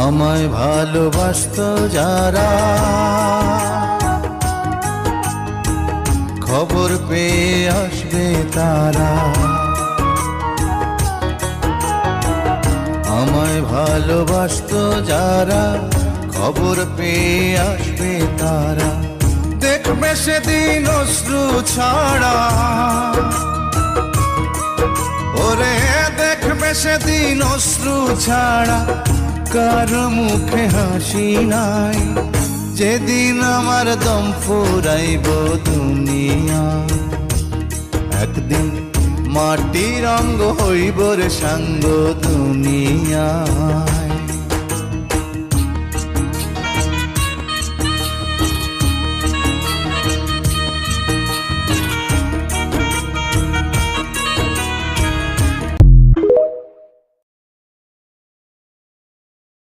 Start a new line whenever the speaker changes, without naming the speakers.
আমায় ভালোবাসতো যারা, খবর পেয়ে আসবে তারা। আমায় ভালোবাসতো যারা, খবর পেয়ে আসবে তারা। দেখবে সেদিন অশ্রু ছাড়া, ওরে দেখবে সেদিন অশ্রু ছাড়া কার মুখে হাসি নাই। যেদিন আমার দম ফুরাইব দুনিয়া, একদিন মাটির অঙ্গ হইব রে সাঙ্গ দুনিয়া।